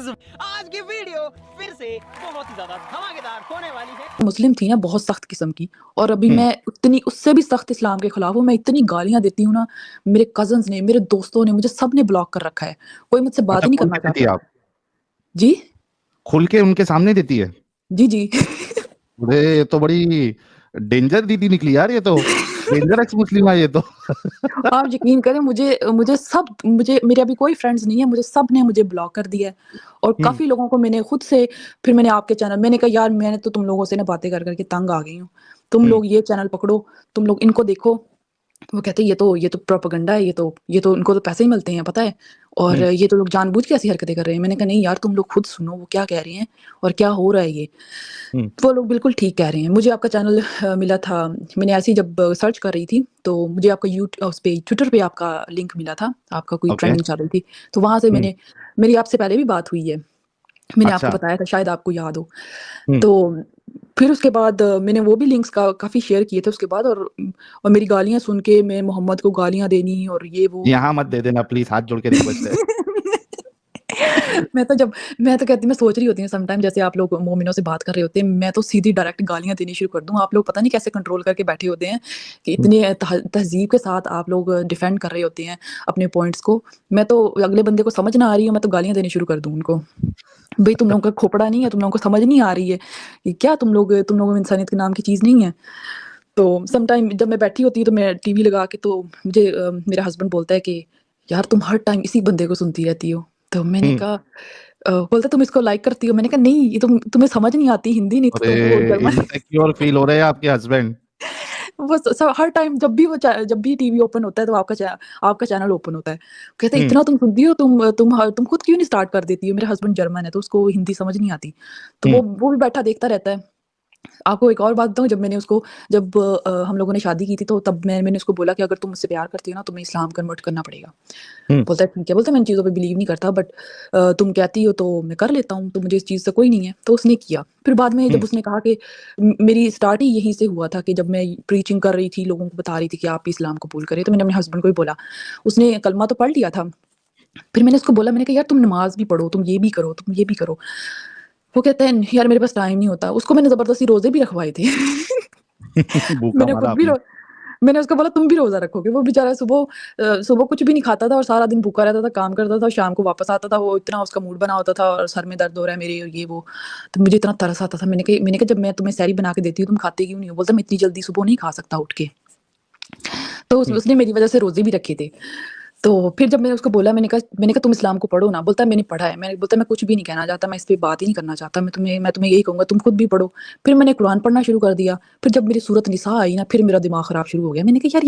Guys, आज की video फिर से बहुत ही ज्यादा धमाकेदार होने वाली है। मुस्लिम थी ना बहुत सख्त किस्म की, और अभी हुँ। मैं उतनी उससे भी सख्त इस्लाम के खिलाफ हूँ। मैं इतनी गालियाँ देती हूँ ना, मेरे कज़िन्स ने, मेरे दोस्तों ने, मुझे सबने ब्लॉक कर रखा है। कोई मुझसे बात अच्छा, ही नहीं खुल करना के देती है चाहता। आप? जी? खुल के उनके सामने देती है? जी, जी। अरे! ये तो बड़ी डेंजर दीदी निकली यार ये तो। डेंजर एक्स मुस्लिम है ये तो। आप यकीन करें, मुझे मुझे सब मुझे मेरे अभी कोई फ्रेंड्स नहीं है, मुझे ब्लॉक कर दिया है। और हुँ, काफ़ी लोगों को मैंने खुद से, फिर मैंने आपके चैनल, मैंने कहा यार मैंने तो तुम लोगों से ना बातें कर के तंग आ गई हूँ। तुम हुँ, लोग ये चैनल पकड़ो, तुम लोग इनको देखो। वो कहते हैं ये तो प्रोपेगेंडा है, ये तो इनको तो पैसे ही मिलते हैं, पता है? और हुँ, ये तो लोग जानबूझ के ऐसी हरकतें कर रहे हैं। मैंने कहा नहीं यार, तुम लोग खुद सुनो वो क्या कह रहे हैं और क्या हो रहा है ये। हुँ, वो लोग बिल्कुल ठीक कह रहे हैं। मुझे आपका चैनल मिला था, मैंने ऐसे ही जब सर्च कर रही थी, तो मुझे आपका उस पे ट्विटर पे आपका लिंक मिला था, आपका कोई ओके। ट्रेंडिंग चल रही थी। तो वहाँ से हुँ, मेरी आपसे पहले भी बात हुई है। मैंने आपको अच्छा। बताया था, शायद आपको याद हो। हुँ, तो फिर उसके बाद मैंने वो भी लिंक्स का काफ़ी शेयर किए थे उसके बाद, और मेरी गालियाँ सुन के मैं मोहम्मद को गालियाँ देनी और ये वो। यहाँ मत दे देना प्लीज़, हाथ जोड़ के रिक्वेस्ट है। मैं तो जब मैं तो कहती मैं सोच रही होती हूँ समटाइम, जैसे आप लोग मोमिनों से बात कर रहे होते हैं, मैं तो सीधी डायरेक्ट गालियाँ देनी शुरू कर दूँ। आप लोग पता नहीं कैसे कंट्रोल करके बैठे होते हैं कि हुँ, इतने तहज़ीब के साथ आप लोग डिफेंड कर रहे होते हैं अपने पॉइंट्स को। मैं तो अगले बंदे को समझ ना आ रही है, मैं तो गालियाँ देनी शुरू कर दूँ उनको। भई तुम लोगों का खोपड़ा नहीं है, तुम लोगों को समझ नहीं आ रही है कि क्या तुम लोगों में इंसानियत के नाम की चीज़ नहीं है। तो समटाइम जब मैं बैठी होती हूँ तो मैं टीवी लगा के, तो मुझे मेरा हस्बैंड बोलता है कि यार तुम हर टाइम इसी बंदे को सुनती रहती हो। तो मैंने हुँ। कहा बोलता तुम इसको लाइक करती हो? मैंने कहा नहीं, ये तुम्हें समझ नहीं आती हिंदी, नहीं तो अरे! तुमको वो जर्मन। इनसिक्योर फ़ील हो रहे हैं आपके हस्बैंड। वो हर टाइम जब भी टीवी ओपन होता है तो आपका चैनल ओपन होता है। कहते हैं हुँ, इतना तुम सुनती हो, तुम खुद क्यों नहीं स्टार्ट कर देती हो? मेरा हस्बैंड जर्मन है तो उसको हिंदी समझ नहीं आती। तो हुँ, वो भी बैठा देखता रहता है। आपको एक और बात बताऊँ, जब हम लोगों ने शादी की थी, तो तब मैंने उसको बोला कि अगर तुम मुझसे प्यार करती हो ना, तुम्हें इस्लाम कन्वर्ट करना पड़ेगा। हुँ, बोलता है ठीक है, बोलता है मैं इन चीज़ों पे बिलीव नहीं करता, बट तुम कहती हो तो मैं कर लेता हूँ, तो मुझे इस चीज़ से कोई नहीं है। तो उसने किया। फिर बाद में हुँ, जब उसने कहा कि मेरी स्टार्ट ही यहीं से हुआ था कि जब मैं प्रीचिंग कर रही थी, लोगों को बता रही थी कि आप भी इस्लाम कबूल करें, तो मैंने अपने हस्बैंड को भी बोला। उसने कलमा तो पढ़ लिया था। फिर मैंने उसको बोला, मैंने कहा यार तुम नमाज़ भी पढ़ो, तुम ये भी करो, तुम ये भी करो। वो कहता है यार मेरे पास टाइम नहीं होता। उसको मैंने ज़बरदस्ती रोज़े भी रखवाए थे। भूखा मैंने मारा खुद भी आपने। रो मैंने उसको बोला तुम भी रोज़ा रखोगे। वो बेचारा सुबह कुछ भी नहीं खाता था और सारा दिन भूखा रहता था, काम करता था, शाम को वापस आता था, वो इतना उसका मूड बना होता था और सर में दर्द हो रहा है मेरे और ये वो। तो मुझे इतना तरस आता था। मैंने कहा जब मैं तुम्हें सहरी बना के देती हूँ, तुम खाते क्यों नहीं हो? बोलता मैं इतनी जल्दी सुबह नहीं खा सकता उठ के। तो हुँ, उसने मेरी वज़ह से रोज़े भी रखे थे। तो फिर जब मैंने उसको बोला, मैंने कहा तुम इस्लाम को पढ़ो ना। बोलता है मैंने पढ़ा है। बोलता है मैं कुछ भी नहीं कहना चाहता, मैं इस पे बात ही नहीं करना चाहता। मैं तुम्हें यही कहूँगा तुम खुद भी पढ़ो। फिर मैंने कुरान पढ़ना शुरू कर दिया। फिर जब मेरी सूरत निसा आई ना, फिर मेरा दिमाग खराब शुरू हो गया। मैंने कहा यार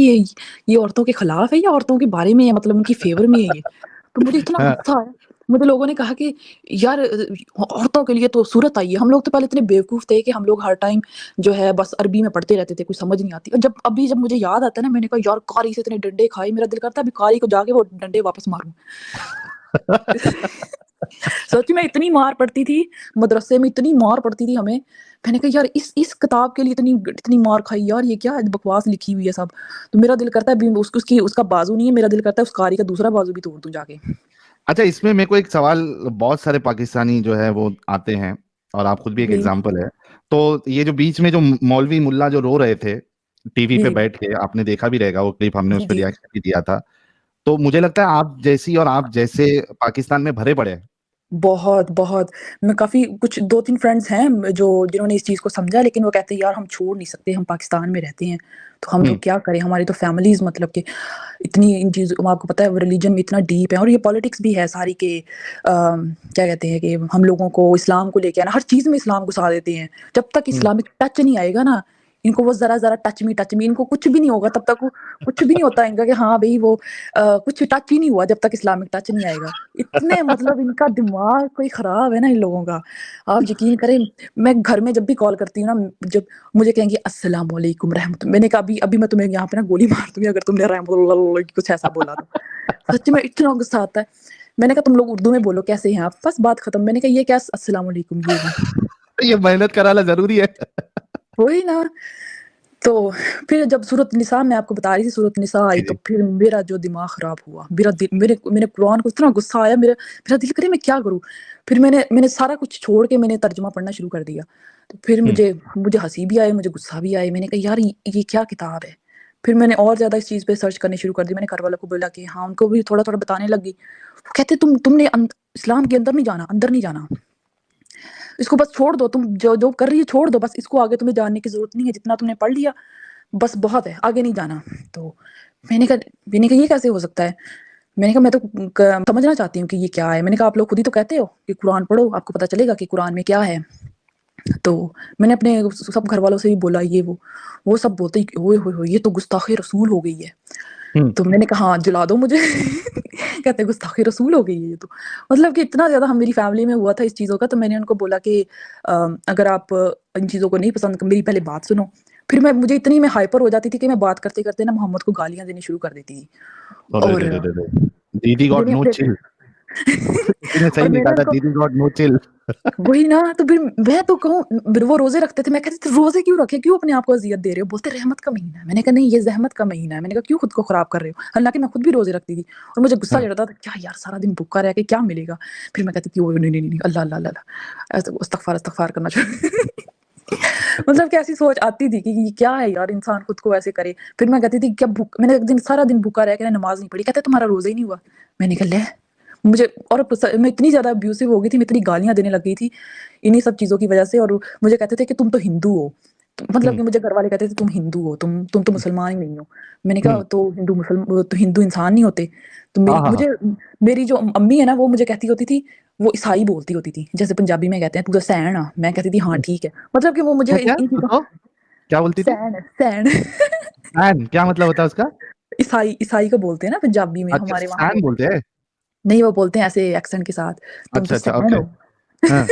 ये औरतों के खिलाफ है या औरतों के बारे में है, मतलब उनकी फ़ेवर में है ये? तो मुझे इतना हाँ, गुस्सा आया। मुझे लोगों ने कहा कि यार औरतों के लिए तो सूरत आई है। हम लोग तो पहले इतने बेवकूफ़ थे कि हम लोग हर टाइम जो है बस अरबी में पढ़ते रहते थे, कुछ समझ नहीं आती। और जब मुझे याद आता है ना, मैंने कहा यार कारी से इतने डंडे खाए, मेरा दिल करता है अभी कारी को जाके वो डंडे वापस मारूँ। सच में इतनी मार पड़ती थी, मदरसे में इतनी मार पड़ती थी हमें। मैंने कहा यार इस किताब के लिए इतनी इतनी मार खाई यार, ये क्या बकवास लिखी हुई है सब। तो मेरा दिल करता है अभी उसका बाजू नहीं है, मेरा दिल करता है उस कारी का दूसरा बाजू भी तोड़ दूँ जाके। अच्छा, इसमें मेरे को एक सवाल, बहुत सारे पाकिस्तानी जो है वो आते हैं और आप खुद भी एक जी, एग्जाम्पल है। तो ये जो बीच में जो मौलवी मुल्ला जो रो रहे थे टीवी पे जी, बैठ के, आपने देखा भी रहेगा वो क्लिप, हमने उस जी, पर जी। रिएक्शन भी दिया था। तो मुझे लगता है आप जैसी और आप जैसे पाकिस्तान में भरे पड़े हैं। बहुत, बहुत। मैं काफ़ी कुछ 2-3 फ्रेंड्स हैं जिन्होंने इस चीज़ को समझा, लेकिन वो कहते हैं यार हम छोड़ नहीं सकते, हम पाकिस्तान में रहते हैं, तो हम हम्म, लोग क्या करें? हमारी तो फैमिलीज़ मतलब कि इतनी इन चीज़ों, आपको पता है वो रिलीजन में इतना डीप है, और ये पॉलिटिक्स भी है सारी के क्या कहते हैं कि हम लोगों को इस्लाम को लेके आना, हर चीज़ में इस्लाम घुसा देते हैं। जब तक हम्म, इस्लामिक टच नहीं आएगा ना, इनको वो ज़रा-ज़रा टच मी, इनको कुछ भी नहीं होगा तब तक, वो कुछ भी नहीं होता इनका कि हाँ भई वो कुछ टच ही नहीं हुआ जब तक इस्लामिक टच नहीं आएगा। इतने मतलब इनका दिमाग कोई ख़राब है ना इन लोगों का। आप यकीन करें, मैं घर में जब भी कॉल करती हूँ ना, जब मुझे कहेंगे अस्सलाम वालेकुम रहमत, मैंने कहा अभी अभी मैं तुम्हें यहाँ पे ना गोली मार दूँगी अगर तुमने रहमतुल्लाह कुछ ऐसा बोला तो। सच में इतना गुस्सा आता है। मैंने कहा तुम लोग उर्दू में बोलो कैसे हैं आप? बस बात खत्म। मैंने कहा ये क्या अस्सलाम वालेकुम ये वो। ये मेहनत कराना जरूरी है। वही ना। तो फिर जब सूरत निसा मैं आपको बता रही थी सूरत निसा आई जी, तो जी। फिर मेरा जो दिमाग खराब हुआ मेरा दिल मेरे कुरान को इतना गुस्सा आया मेरा दिल करे मैं क्या करूं फिर मैंने सारा कुछ छोड़ के मैंने तर्जुमा पढ़ना शुरू कर दिया तो फिर हुँ, मुझे हंसी भी आई मुझे गुस्सा भी आया मैंने कहा यार ये क्या किताब है फिर मैंने और ज्यादा इस चीज पे सर्च करनी शुरू कर दी मैंने घर वालों को बोला कि हाँ उनको भी थोड़ा थोड़ा बताने लगी वो कहते तुमने इस्लाम के अंदर नहीं जाना इसको बस छोड़ दो तुम जो जो कर रही है छोड़ दो बस इसको आगे तुम्हें जानने की जरूरत नहीं है जितना तुमने पढ़ लिया बस बहुत है आगे नहीं जाना तो मैंने कहा ये कैसे हो सकता है मैंने कहा मैं तो समझना चाहती हूँ कि ये क्या है मैंने कहा आप लोग खुद ही तो कहते हो कि कुरान पढ़ो आपको पता चलेगा कि कुरान में क्या है तो मैंने अपने सब घर वालों से भी बोला ये वो सब बोलते ही ओए होए होए ये तो गुस्ताखे रसूल हो गई है हुँ। तो मैंने कहा हाँ जला दो मुझे कहते गुस्ताखे रसूल हो गई है ये तो मतलब कि इतना ज्यादा हम मेरी फैमिली में हुआ था इस चीजों का तो मैंने उनको बोला कि अगर आप इन चीजों को नहीं पसंद मेरी पहले बात सुनो फिर मुझे इतनी मैं हाइपर हो जाती थी कि मैं बात करते करते ना मोहम्मद को गालियां देनी शुरू कर देती थी अरे और रे रे रे रे! दीदी गॉट मैंने नो अपने चिल। किसी ने सही और लिखा मैंने था उनको दीदी गॉट नो चिल। वही ना तो फिर मैं तो कहूँ फिर वो रोजे रखते थे मैं कहती थी रोजे क्यों रखे क्यों अपने आप को अजियत दे रहे हो बोलते रहमत का महीना है मैंने कहा नहीं ये जहमत का महीना है मैंने कहा क्यों खुद को खराब कर रहे हो हालांकि मैं खुद भी रोजे रखती थी और मुझे गुस्सा हाँ। चढ़ता था क्या यार सारा दिन भूखा रह के क्या मिलेगा फिर मैं कहती थी ओ नहीं नहीं नहीं अल्लाह अल्लाह अल्लाह ऐसे इस्तगफार करना चाहिए मतलब कि ऐसी सोच आती थी कि ये क्या है यार इंसान खुद को ऐसे करे फिर मैं कहती थी क्या भूख मैंने एक दिन सारा दिन भूखा रह के नमाज नहीं पढ़ी कहते तुम्हारा रोजा ही नहीं हुआ मैंने कहा ले मुझे और मैं इतनी ज्यादा अब्यूसिव हो गई थी मैं इतनी गालियां देने लग गई थी इन्हीं सब चीजों की वजह से और मुझे कहते थे कि तुम तो हिंदू हो मतलब हुँ, कि मुझे घर वाले कहते थे तुम हिंदू हो तुम तो मुसलमान ही नहीं हो मैंने हुँ। कहा तो हिंदू इंसान नहीं होते तो हाँ, हाँ, हाँ। मेरी जो अम्मी है ना वो मुझे कहती होती थी वो ईसाई बोलती होती थी जैसे पंजाबी में कहते हैं तू तो सैन आ मैं कहती थी हाँ ठीक है मतलब कि वो मुझे क्या-क्या? इन चीजों बताओ, क्या बोलती थी? सैन सैन, क्या मतलब होता है उसका? ईसाई को बोलते हैं ना पंजाबी में अच्छा, हमारे वहां सैन बोलते हैं बोलते हैं? नहीं वो बोलते हैं ऐसे एक्सेंट के साथ तुम तो अच्छा, अच्छा, सैन ओके। हो हाँ।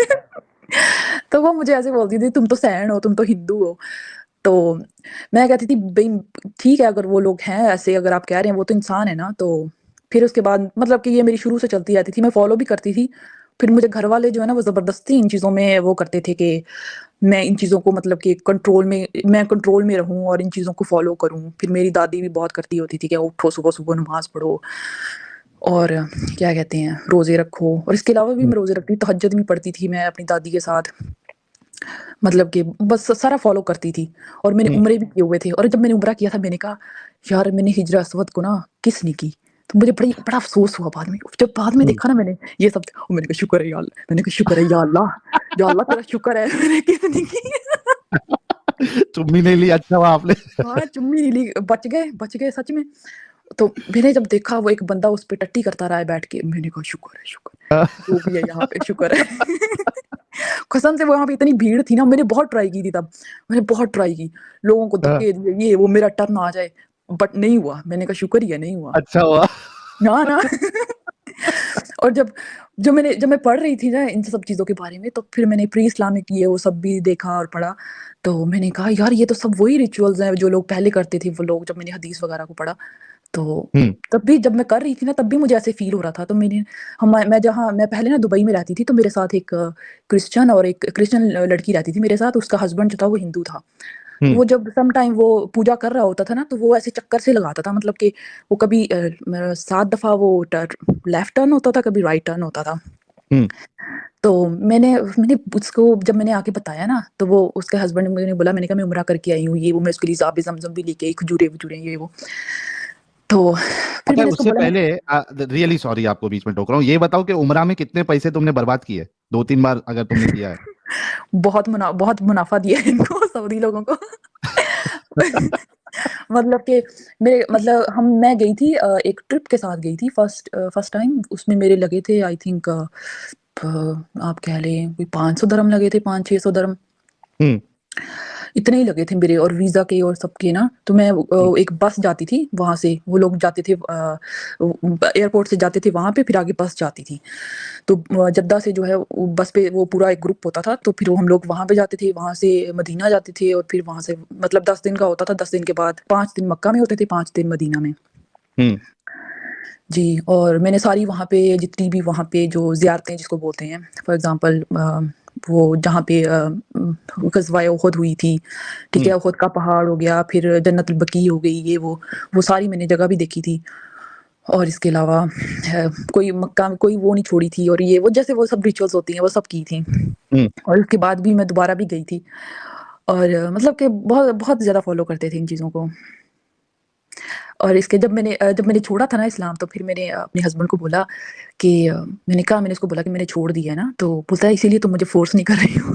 तो वो मुझे ऐसे बोलती थी तुम तो सैन हो तुम तो हिंदू हो तो मैं कहती थी भाई ठीक है अगर वो लोग हैं ऐसे अगर आप कह रहे हैं वो तो इंसान है ना तो फिर उसके बाद मतलब कि ये मेरी शुरू से चलती रहती थी मैं फॉलो भी करती थी फिर मुझे घर वाले जो है ना वो जबरदस्ती इन चीज़ों में वो करते थे कि मैं इन चीज़ों को मतलब कि कंट्रोल में रहूं और इन चीज़ों को फॉलो करूं फिर मेरी दादी भी बहुत करती होती थी कि उठो सुबह सुबह नमाज पढ़ो और क्या कहते हैं रोजे रखो और इसके अलावा भी हुँ, मैं रोजे रखती तहज्जुद भी पढ़ती थी मैं अपनी दादी के साथ मतलब कि बस सारा फॉलो करती थी और मैंने हुँ। उम्रे भी किए हुए थे और जब मैंने उम्रा किया था मैंने कहा यार मैंने हिजरा असवद को ना किस ने की तो मुझे बड़ा अफसोस हुआ बाद में जब बाद में हुँ। देखा ना मैंने ये सब और मैंने कहा शुक्र है या अल्लाह मैंने कहा शुक्र है या अल्लाह तेरा शुक्र है मैंने किसने की चुम्मी नहीं ली, अच्छा हुआ आपने। हाँ चुम्मी नहीं ली बच गए सच में तो मैंने जब देखा वो एक बंदा उस पे टट्टी करता रहा है बैठ के मैंने कहा शुक्र है जो भी है यहाँ पे शुक्र है कसम से वो वहाँ पे इतनी भीड़ थी ना मैंने बहुत ट्राई की थी तब मैंने बहुत ट्राई की लोगों को हाँ, धक्के दिए ये वो मेरा टर्न आ जाए बट नहीं हुआ मैंने कहा शुक्र ही है नहीं हुआ अच्छा हुआ। ना और जब मैं पढ़ रही थी ना इन सब चीज़ों के बारे में तो फिर मैंने प्री इस्लामिक ये वो सब भी देखा और पढ़ा तो मैंने कहा यार ये तो सब वही रिचुअल्स हैं जो लोग पहले करते थे वो लोग जब मैंने हदीस वगैरह को पढ़ा तो हुँ, तब भी जब मैं कर रही थी ना तब भी मुझे ऐसे फील हो रहा था तो मैं पहले ना दुबई में रहती थी तो मेरे साथ एक क्रिश्चियन लड़की रहती थी मेरे साथ उसका हस्बैंड जो था वो हिंदू था तो हुँ, वो जब सम टाइम वो पूजा कर रहा होता था ना तो वो ऐसे चक्कर से लगाता था मतलब कि वो कभी 7 दफा वो लेफ्ट टर्न होता था कभी राइट टर्न होता था हुँ। तो मैंने उसको जब मैंने आके बताया ना तो वो उसके हस्बैंड ने मुझे बोला मैंने कहा मैं उम्रा करके आई हूँ ये वो मैं उसके लिए ज़ाब ज़मज़म भी लेके आई खजूरें वजूरें ये वो तो फिर अच्छा मैंने उसको उससे बोला पहले रियली सॉरी आपको बीच में टोक रहा हूँ। ये बताओ कि उम्रा में कितने पैसे तुमने बर्बाद किए? 2-3 बार अगर तुमने किया है? बहुत मुनाफा दिया है इनको सऊदी लोगों को मतलब कि मैं गई थी एक ट्रिप के साथ गई थी फर्स्ट टाइम उसमें मेरे लगे थे आई थिंक आप कह लें कोई 500 दरम लगे थे 500-600 दरम हुँ, इतने ही लगे थे मेरे और वीजा के और सबके ना तो मैं हुँ, एक बस जाती थी वहां से वो लोग जाते थे एयरपोर्ट से जाते थे वहां पे फिर आगे बस जाती थी तो जद्दा से जो है वो बस पे वो पूरा एक ग्रुप होता था तो फिर वो हम लोग वहां पे जाते थे वहां से मदीना जाते थे और फिर वहां से मतलब 10 दिन का होता था 10 दिन के बाद 5 दिन मक्का में होते थे 5 दिन मदीना में हुँ, जी और मैंने सारी वहाँ पे जितनी भी वहाँ पे जो ज़ियारतें जिसको बोलते हैं फॉर एग्जांपल वो जहाँ पे ग़ज़वा उहद हुई थी, ठीक है? उहद का पहाड़ हो गया, फिर जन्नतुल बकी हो गई, ये वो सारी मैंने जगह भी देखी थी। और इसके अलावा कोई मक्का में कोई वो नहीं छोड़ी थी, और ये वो जैसे वो सब रिचुअल्स होती हैं वो सब की थी। और उसके बाद भी मैं दोबारा भी गई थी, और मतलब कि बहुत बहुत ज़्यादा फ़ॉलो करते थे इन चीज़ों को। और इसके जब मैंने छोड़ा था ना इस्लाम, तो फिर मैंने अपने हस्बैंड को बोला कि मैंने उसको बोला कि मैंने छोड़ दिया है ना, तो बोलता है इसीलिए तुम मुझे फ़ोर्स नहीं कर रही हो।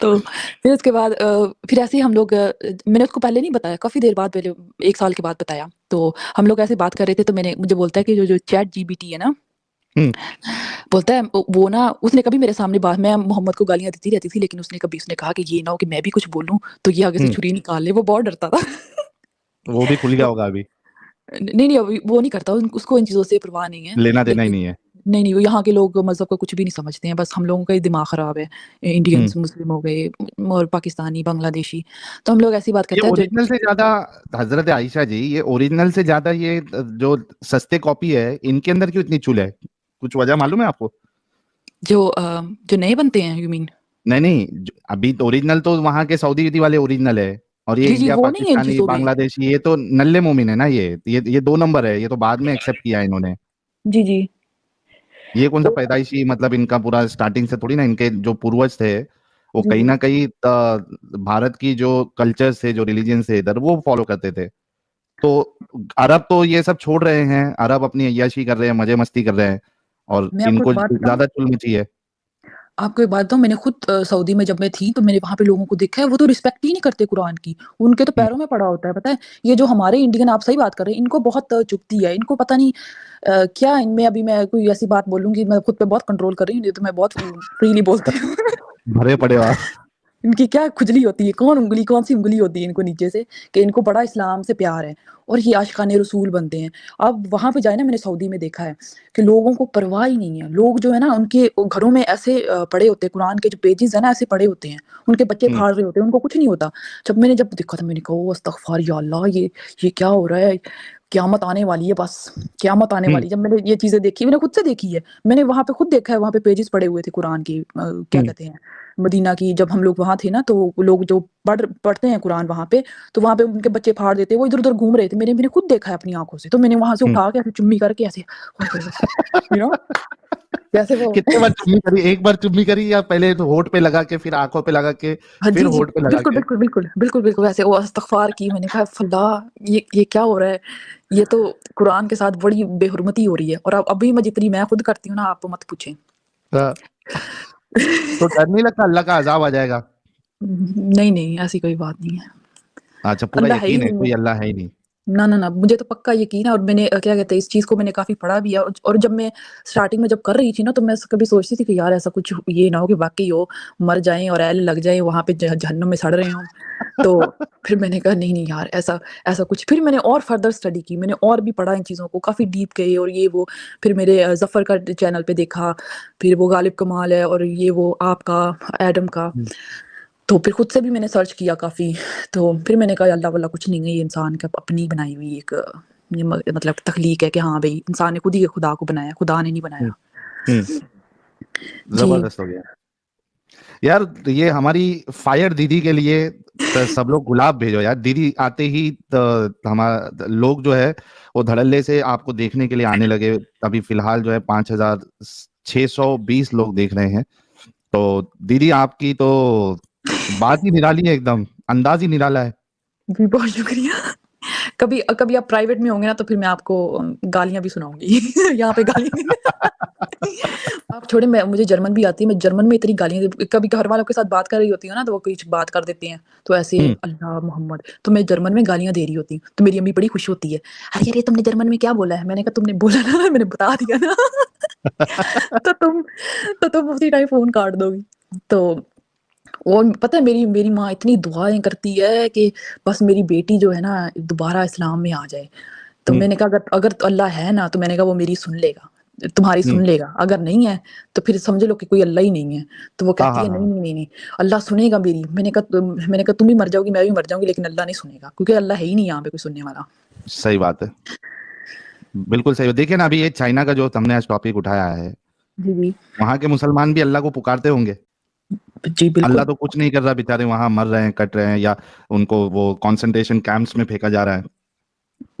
तो फिर उसके बाद फिर ऐसे ही हम लोग मैंने उसको पहले नहीं बताया, काफ़ी देर बाद, पहले 1 साल के बाद बताया। तो हम लोग ऐसे बात कर रहे थे, तो मुझे बोलता है कि जो चैट जीपीटी है ना, बोलता है वो ना, उसने कभी मेरे सामने बात, मैं मोहम्मद को गालियाँ देती रहती थी, लेकिन उसने कहा कि ये ना हो कि मैं भी कुछ बोलूँ तो ये आगे से छुरी निकाल ले, वो बहुत डरता था। वो भी खुल गया होगा अभी, नहीं, अभी वो नहीं करता, उसको इन चीज़ों से परवाह नहीं है। लेना देना ही लेकिन नहीं है। नहीं, वो यहाँ के लोग मज़हब को कुछ भी नहीं समझते हैं, बस हम लोगों का ही दिमाग ख़राब है। इंडियंस, मुस्लिम हो गए और पाकिस्तानी, बांग्लादेशी, तो हम लोग ऐसी बात ये करते हैं ओरिजिनल से ज्यादा, हजरत आयशा जी, ये ओरिजिनल से ज्यादा ये जो सस्ते कॉपी है, इनके अंदर क्यों इतनी चुल है? कुछ वजह मालूम है आपको? जो नए बनते हैं, यू मीन? नहीं, अभी तो ओरिजिनल तो वहां के सऊदी वाले ओरिजिनल है, और ये जी, इंडिया, वो नहीं है इन पाकिस्तानी, चीज़ों में। बांग्लादेशी, ये तो नल्ले मोमिन है ना। ये 2 नंबर है, ये तो बाद में एक्सेप्ट किया है इन्होंने। जी। ये कौन सा तो पैदाइशी, मतलब इनका पूरा स्टार्टिंग से थोड़ी ना, इनके जो पूर्वज थे वो कहीं जी। ना कहीं भारत की जो कल्चर से, जो रिलीजन से इधर, वो फॉलो करते थे। तो अरब तो ये सब छोड़ रहे हैं, अरब अपनी अय्याशी कर रहे हैं, मजे मस्ती कर रहे हैं, और मैं आपको एक इनको बात बताऊँ? ज्यादा चुल मची है। आपको एक बात बताऊँ, मैंने खुद सऊदी में जब मैं थी, तो मैंने वहाँ पे लोगों को देखा है, वो तो रिस्पेक्ट ही नहीं करते कुरान की। उनके तो हम्म, पैरों में पड़ा होता है, पता है? ये जो हमारे इंडियन, आप सही बात कर रहे हैं, इनको बहुत चुभती है। इनको पता नहीं क्या इनमें, अभी मैं कोई ऐसी बात बोलूँगी, मैं खुद पे बहुत कंट्रोल कर रही हूँ, नहीं तो मैं बहुत फ्रीली बोलती हूँ। भरे पड़े हो आप। इनकी क्या खुजली होती है, कौन-सी उँगली होती है इनको नीचे से, कि इनको बड़ा इस्लाम से प्यार है, और ये आशिकाने रसूल बनते हैं। अब वहाँ पे जाए ना, मैंने सऊदी में देखा है कि लोगों को परवाह ही नहीं है। लोग जो है ना, उनके घरों में ऐसे पड़े होते हैं, कुरान के जो पेजेज़ हैं ना, ऐसे पड़े होते हैं। उनके बच्चे हम्म, फाड़ रहे होते हैं, उनको कुछ नहीं होता। जब देखा था, मैंने कहा ओह अस्तगफार या अल्लाह, ये क्या हो रहा है? क़यामत आने वाली है बस, क़यामत आने हम्म, वाली है। जब मैंने ये चीज़ें देखी, मैंने खुद से देखी है। मैंने वहाँ पे खुद देखा है, वहाँ पे पेजेज़ पड़े हुए थे कुरान के, क्या हम्म, कहते हैं, मदीना की, जब हम लोग वहाँ थे ना, तो वो लोग जो पढ़ते हैं कुरान वहाँ पे, तो वहाँ पे उनके बच्चे फाड़ देते हैं, वो इधर-उधर घूम रहे थे। मैंने खुद देखा है अपनी आँखों से, तो मैंने वहाँ से हम्म। उठा के ऐसे चुम्मी करके ऐसे, ओए होए होए, यू नो कैसे वो। कितने बार चुम्मी करी? एक बार चुम्मी करी, या पहले तो होठ पे लगा के, फिर आंखों पे लगा के, हाँ फिर जी, होठ पे लगा बिल्कुल, के? बिल्कुल, बिल्कुल, बिल्कुल, बिल्कुल ऐसे वो इस्तग़फ़ार की। मैंने कहा अल्लाह, ये क्या हो रहा है? ये तो कुरान के साथ बड़ी बेहुरमती हो रही है, और अब अभी जितनी मैं खुद करती हूँ ना, आप मत पूछें। हाँ, तो डर नहीं लगता अल्लाह का अजाब आ जाएगा? नहीं, ऐसी कोई बात नहीं है। अच्छा, पूरा अल्लाह है ही यकीन है, नहीं है। कोई अल्लाह है ही नहीं। ना, मुझे तो पक्का यकीन है, और मैंने क्या कहते हैं, इस चीज़ को मैंने काफ़ी पढ़ा भी है, और जब मैं स्टार्टिंग में जब कर रही थी ना, तो मैं कभी सोचती थी कि यार ऐसा कुछ ये ना हो कि वाक़ई हो, मर जाएँ और एल लग जाए, वहाँ पे जहन्नुम में सड़ रहे हों। तो फिर मैंने कहा नहीं यार, ऐसा ऐसा कुछ। फिर मैंने और फर्दर स्टडी की, मैंने और भी पढ़ा इन चीज़ों को, काफ़ी डीप गए, और ये वो। फिर मेरे ज़फ़र का चैनल पे देखा, फिर वो गालिब कमाल है, और ये वो आपका, एडम का। हम्म, तो फिर खुद से भी मैंने सर्च किया काफ़ी, तो फिर मैंने कहा अल्लाह वल्लाह कुछ नहीं है, ये इंसान का अपनी बनाई हुई एक मतलब तख्लीक है, कि हाँ भई, इंसान ने खुद ही खुदा को बनाया, खुदा ने नहीं हम्म, बनाया। हम्म, जी। जबरदस्त हो गया यार। ये हमारी फायर दीदी के लिए तो सब लोग गुलाब भेजो यार। दीदी आते ही तो हमारा लोग जो है वो धड़ल्ले से आपको देखने के लिए आने लगे। अभी फिलहाल जो है 5,620 लोग देख रहे हैं। तो दीदी आपकी तो बात ही निराली है, एकदम अंदाज ही निराला है। जी, बहुत शुक्रिया। कभी कभी आप प्राइवेट में होंगे ना, तो फिर मैं आपको गालियाँ भी सुनाऊँगी। यहाँ पे गालियाँ नहीं। आप छोड़िए, मुझे जर्मन भी आती है, मैं जर्मन में इतनी गालियाँ, कभी घर वालों के साथ बात कर रही होती हूँ ना, तो वो कुछ बात कर देते हैं, तो ऐसे हम्म, अल्लाह मोहम्मद, तो मैं जर्मन में गालियाँ दे रही होती हूँ, तो मेरी अम्मी बड़ी खुश होती है, अरे अरे तुमने जर्मन में क्या बोला है? मैंने कहा तुमने बोला ना, मैंने बता दिया ना। तो तुम उसी टाइम फ़ोन काट दोगी। तो और पता है, मेरी मेरी माँ इतनी दुआएँ करती है कि बस मेरी बेटी जो है ना, दोबारा इस्लाम में आ जाए। तो हम्म, मैंने कहा अगर अगर तो अल्लाह है ना, तो मैंने कहा वो मेरी सुन लेगा, तुम्हारी हम्म, सुन लेगा। अगर नहीं है, तो फिर समझ लो कि कोई अल्लाह ही नहीं है। तो वो हाँ, कहती हाँ, है हाँ, नहीं, अल्लाह सुनेगा मेरी। मैंने कहा तुम भी मर जाओगी, मैं भी मर जाऊँगी, लेकिन अल्लाह नहीं सुनेगा, क्योंकि अल्लाह है ही नहीं यहाँ पे कोई सुनने वाला। सही बात है, बिल्कुल सही। देखिए ना, अभी ये चाइना का जो हमने आज टॉपिक उठाया है, जी जी वहां के मुसलमान भी अल्लाह को पुकारते होंगे। जी अल्लाह बिल्कुल। तो कुछ नहीं कर रहा, बेचारे वहां मर रहे हैं, कट रहे हैं, या उनको वो कंसंट्रेशन कैंप्स में फेंका जा रहा है।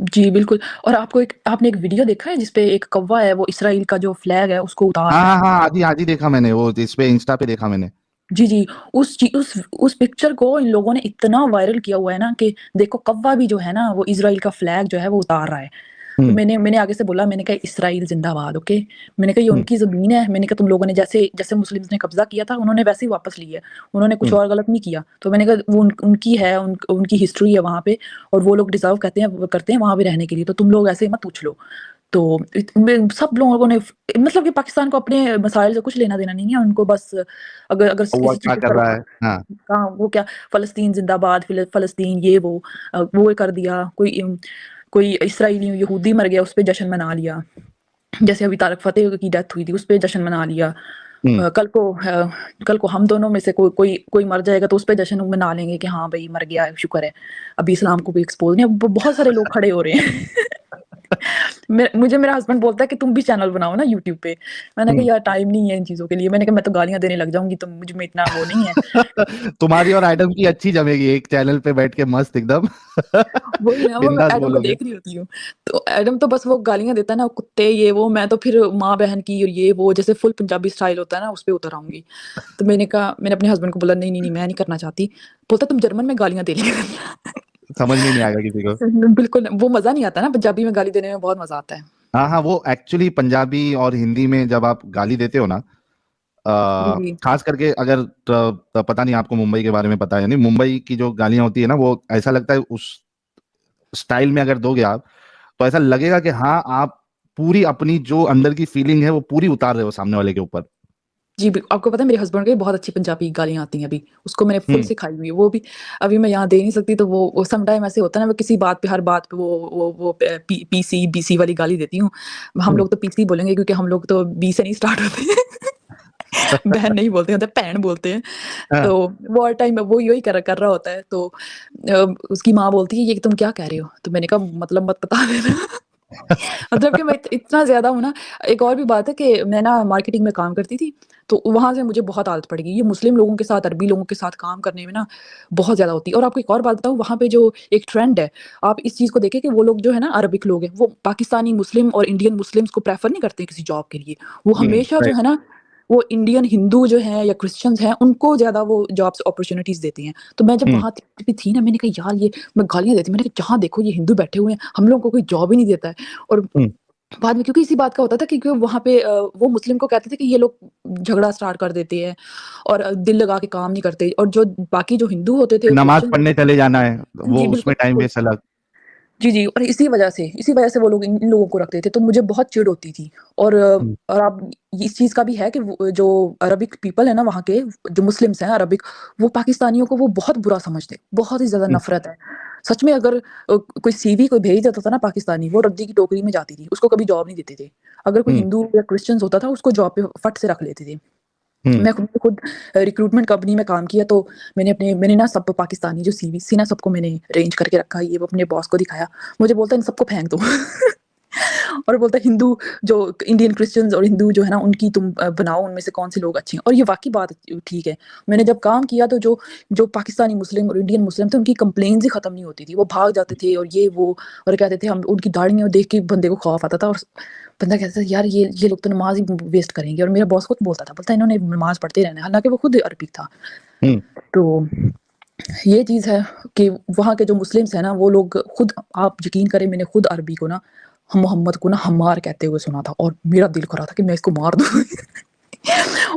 जी बिल्कुल। और आपने एक वीडियो देखा है जिसपे एक कौवा है, वो इसराइल का जो फ्लैग है उसको उतार हाँ रहा हाँ है। हाँ, आज ही देखा मैंने, वो इस पे इंस्टा पे देखा मैंने। जी जी। उस पिक्चर को इन लोगों ने इतना वायरल किया हुआ है ना कि देखो कौवा भी जो है ना वो इजराइल का फ्लैग जो है वो उतार रहा है। तो हम्म मैंने आगे से बोला, मैंने कहा इसराइल जिंदाबाद। ओके, मैंने कहा ये हम्म उनकी जमीन है, मैंने कहा तुम लोगों ने जैसे जैसे मुस्लिम्स ने कब्जा किया था उन्होंने वैसे ही वापस ली है, उन्होंने कुछ हम्म। और गलत नहीं किया। तो मैंने कहा वो उनकी है, उनकी हिस्ट्री है वहां पे, और वो लोग डिजर्व करते हैं वहां पे रहने के लिए, तो तुम लोग ऐसे मत पूछ लो। तो सब लोगों ने मतलब कि पाकिस्तान को अपने मसाइल से कुछ लेना देना नहीं है उनको, बस अगर अगर वो किसी चीज क्या पे कर रहा है? हाँ। कहाँ वो क्या फलस्तीन जिंदाबाद, फलस्तीन ये वो कर दिया, कोई इसराइली यहूदी मर गया उस पे जश्न मना लिया, जैसे अभी तारक फतेह की डेथ हुई थी उस पे जश्न मना लिया। हम्म। कल को हम दोनों में से कोई मर जाएगा तो उस पे जश्न मना लेंगे कि हाँ भाई मर गया, शुक्र है। अभी इस्लाम को भी एक्सपोज नहीं, बहुत सारे लोग खड़े हो रहे हैं। मुझे मेरा हस्बैंड बोलता है कि तुम भी चैनल बनाओ ना यूट्यूब पे। मैंने कहा हम्म। यार टाइम नहीं है इन चीजों के लिए, मैंने कहा मैं तो गालियां देने लग जाऊंगी, तो मुझ में इतना वो नहीं है। तुम्हारी और एडम की अच्छी जमेगी एक चैनल पे बैठ के मस्त एकदम। वही ना, वो मैं बिंदास एडम को बोलोगे। देख रही होती हूँ, तो एडम तो बस वो गालियां देता है ना, कुत्ते ये वो, मैं तो फिर माँ बहन की और ये वो जैसे फुल पंजाबी स्टाइल होता है ना उस पे उतर आऊंगी। तो मैंने अपने हस्बैंड को बोला नहीं नहीं नहीं मैं नहीं करना चाहती। बोलता तुम जर्मन में गालियां दे लिया करना। समझ में नहीं आएगा किसी को। बिल्कुल वो मजा नहीं आता ना, पंजाबी में गाली देने में बहुत मजा आता है। हाँ हाँ, वो एक्चुअली पंजाबी और हिंदी में जब आप गाली देते हो ना, जी जी खास करके अगर पता नहीं आपको मुंबई के बारे में पता है या नहीं, मुंबई की जो गालियां होती है ना, वो ऐसा लगता है उस स्टाइल में अगर दोगे आप, तो ऐसा लगेगा कि हाँ आप पूरी अपनी जो अंदर की फीलिंग है वो पूरी उतार रहे हो सामने वाले के ऊपर। जी आपको पता है मेरे हस्बैंड को बहुत अच्छी पंजाबी गालियां आती हैं, अभी उसको मैंने फुल हम्म सिखाई हुई है, वो भी अभी मैं यहाँ दे नहीं सकती, तो वो सम टाइम ऐसे होता है ना, वो किसी बात पे हर बात पे वो पीसी बीसी वाली गाली देती हूँ। हम हम्म। लोग तो पीसी बोलेंगे क्योंकि हम लोग तो बी से नहीं स्टार्ट होते हैं। बहन नहीं बोलते हैं, होते भैन बोलते हैं। हाँ। तो वो हर टाइम वो यही कर रहा होता है, तो उसकी माँ बोलती है ये तुम क्या कह रहे हो, तो मैंने कहा मतलब मत बता देना। मतलब कि मैं इतना ज़्यादा हूँ ना। एक और भी बात है कि मैं ना मार्केटिंग में काम करती थी, तो वहाँ से मुझे बहुत आदत पड़ गई। ये मुस्लिम लोगों के साथ, अरबी लोगों के साथ काम करने में ना बहुत ज़्यादा होती है। और आपको एक और बात बताऊँ, वहाँ पे जो एक ट्रेंड है, आप इस चीज़ को देखें कि वो लोग जो है ना अरबिक लोग हैं, वो पाकिस्तानी मुस्लिम और इंडियन मुस्लिम्स को प्रेफ़र नहीं करते किसी जॉब के लिए। वो हमेशा जो राइट। है ना, वो इंडियन हिंदू जो हैं या क्रिश्चियंस हैं, उनको ज़्यादा वो जॉब्स अपॉर्च्युनिटीज़ देते हैं। तो मैं जब हम्म वहाँ पे थी ना, मैंने कहा यार ये मैं गालियाँ देती, मैंने कहा जहाँ देखो ये हिंदू बैठे हुए हैं, हम लोगों को कोई जॉब ही नहीं देता है। और हम्म बाद में क्योंकि इसी बात का होता था, क्योंकि वहाँ पे वो मुस्लिम को कहते थे कि ये लोग झगड़ा स्टार्ट कर देते हैं और दिल लगा के काम नहीं करते, और जो बाकी जो हिंदू होते थे, नमाज क्रिश्चियन पढ़ने होते चले जाना है, थे। वो जी बिल्कुल उसमें टाइम बिल्कुल। वेस्ट अलग। जी जी। और इसी वजह से वो लोग इन लोगों को रखते थे, तो मुझे बहुत चिढ़ होती थी। हम्म और अब इस चीज़ का भी है कि जो अरबिक पीपल है ना वहाँ के, जो मुस्लिम्स हैं अरबिक, वो पाकिस्तानियों को वो बहुत बुरा समझते हैं, बहुत ही ज़्यादा हम्म नफरत है। सच में अगर कोई सीवी कोई भेज देता था ना पाकिस्तानी, वो रद्दी की टोकरी में जाती थी, उसको कभी जॉब नहीं देते थे। अगर कोई हम्म हिंदू या क्रिश्चियंस होता था उसको जॉब पे फट से रख लेते थे। हम्म। मैं खुद रिक्रूटमेंट कंपनी में काम किया, तो मैंने ना सब पाकिस्तानी जो सीवीज़ थी ना सबको मैंने अरेंज करके रखा, ये वो अपने बॉस को दिखाया। मुझे बोलता है इन सबको फेंक दो। और बोलता है हिंदू जो इंडियन क्रिश्चियंस और हिंदू जो है ना उनकी तुम बनाओ, उनमें से कौन से लोग अच्छे हैं। और ये वाकई बात ठीक है। मैंने जब काम किया तो जो जो पाकिस्तानी मुस्लिम और इंडियन मुस्लिम थे उनकी कंप्लेंट्स ही खत्म नहीं होती थी, वो भाग जाते थे और ये वो, और कहते थे हम, उनकी दाढ़ियाँ देख के बंदे को खौफ आता था, और बंदा कहता था यार ये लोग तो नमाज ही वेस्ट करेंगे। और मेरा बॉस खुद बोलता था, बोलता है इन्होंने नमाज पढ़ते रहना है, हालांकि वो खुद अरबी था। हम्म। तो ये चीज़ है कि वहाँ के जो मुस्लिम्स हैं ना वो लोग खुद, आप यकीन करें मैंने खुद अरबी को ना, मोहम्मद को ना हम्मार कहते हुए सुना था, और मेरा दिल कर रहा था कि मैं इसको मार दूँ।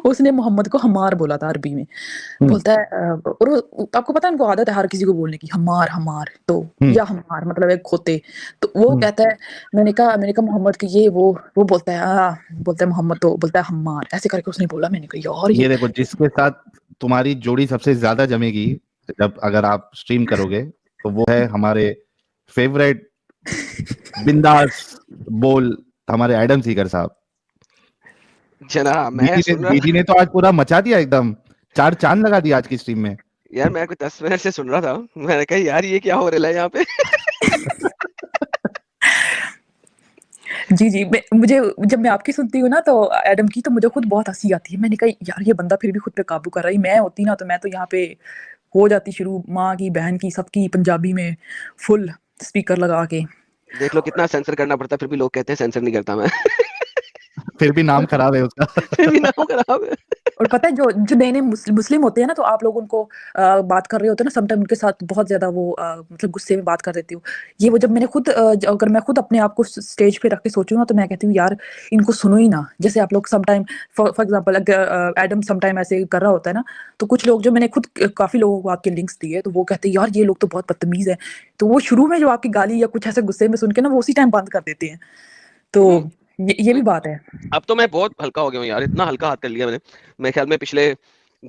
उसने मोहम्मद को हम्मार बोला था अरबी में। हम्म बोलता है और आपको पता है उनको आदत है हर किसी को बोलने की, हम्मार हम्मार, तो हम्म या हम्मार मतलब एक खोते। तो वो हम्म। कहता है, मैंने कहा मोहम्मद की ये वो बोलता है बोलता है मोहम्मद, तो बोलता है हम्मार, ऐसे करके उसने बोला। मैंने कहा यार ये ये देखो, जिसके साथ तुम्हारी जोड़ी सबसे ज्यादा जमेगी जब अगर आप स्ट्रीम करोगे, तो वो है हमारे फेवरेट बिंदास बोल, हमारे एडम सीकर साहब। जनाब मैं सुन रहा दीदी था ने तो आज पूरा मचा दिया एकदम, चार चांद लगा दिया आज की स्ट्रीम में। यार, मैं कुछ 10 मिनट से सुन रहा था। मैंने कहा यार ये क्या हो रहा है यहाँ पे। जी, जी। मुझे जब मैं आपकी सुनती हूँ ना तो एडम की, तो मुझे खुद बहुत हँसी आती है। मैंने कहा यार ये बंदा फिर भी खुद पे काबू कर रहा है। मैं होती ना तो मैं तो यहाँ पे हो जाती शुरू, माँ की, बहन की, सबकी पंजाबी में फुल स्पीकर लगा के। देख लो कितना सेंसर करना पड़ता है, फिर भी लोग कहते हैं सेंसर नहीं करता मैं। फिर भी नाम खराब है उसका। फिर भी नाम खराब है। और पता है जो जो नए-नए मुस्लिम होते हैं ना, तो आप लोग उनको बात कर रहे होते हैं ना, समटाइम उनके साथ बहुत ज़्यादा वो मतलब गुस्से में बात कर देती हूँ। ये वो जब मैंने खुद अगर मैं खुद अपने आप को स्टेज पे रख के सोचूँ ना, तो मैं कहती हूँ यार इनको सुनो ही ना। जैसे आप लोग समटाइम फॉर एग्ज़ाम्पल अगर एडम समटाइम ऐसे कर रहा होता है ना, तो कुछ लोग जो मैंने खुद काफ़ी लोगों को आपके लिंक्स दिए, तो वो कहते हैं यार ये लोग तो बहुत बदतमीज़ हैं। तो वो शुरू में जो आपकी गाली या कुछ ऐसे गुस्से में सुन के ना, वो उसी टाइम बंद कर देते हैं। तो हम्म, ये भी बात है। अब तो मैं बहुत हल्का हो गया हूँ यार, इतना हल्का हाथ कर लिया मैंने। मेरे ख्याल में पिछले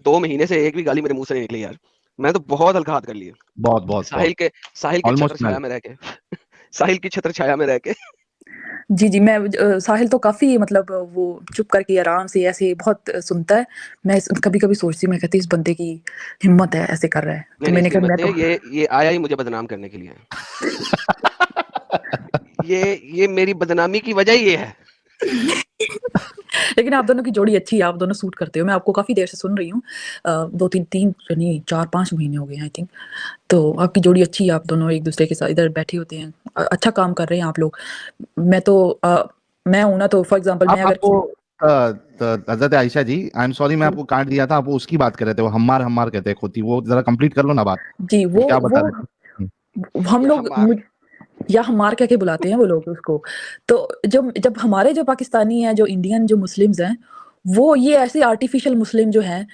2 महीने से एक भी गाली मेरे मुंह से नहीं निकली यार। मैं तो बहुत हल्का हाथ कर लिया। बहुत बहुत बहुत साहिल के छत्र ऑलमोस्ट छाया नल। में रह के। साहिल की छत्र छाया में रह के। जी, जी, मैं साहिल तो काफ़ी मतलब वो चुप करके आराम से ऐसे बहुत सुनता है। मैं कभी-कभी सोचती हूँ, मैं कहती हूँ इस बंदे की हिम्मत है, ऐसे कर रहा है। नहीं तो नहीं, मैंने इसकी कहा मत मैं है, तो ये आया ही मुझे बदनाम करने के लिए। ये मेरी बदनामी की वजह ये है। लेकिन आप दोनों की जोड़ी अच्छी है, आप दोनों सूट करते हो। मैं आपको काफ़ी देर से सुन रही हूँ। 2-3 नहीं 4-5 महीने हो गए हैं आई थिंक। तो आपकी जोड़ी अच्छी है, आप दोनों एक-दूसरे के साथ इधर बैठे होते हैं। अच्छा काम कर रहे हैं आप लोग। मैं तो मैं हूँ ना, तो फॉर एग्ज़ाम्पल मैं आप अगर आपको किसी हजरत आयशा जी, आई एम सॉरी मैं आपको काट दिया था, आप वो उसकी बात कर रहे थे, वो हम्मार हम्मार कहते हैं खोती, वो जरा कंप्लीट कर लो ना बात। जी, वो क्या बता वो रहे थे? हम या लोग हमार। या हमार कह के बुलाते हैं वो लोग उसको। तो जब हमारे जो पाकिस्तानी हैं, जो इंडियन जो मुस्लिम्स हैं, वो ये ऐसे आर्टिफ़िशियल मुस्लिम जो हैं,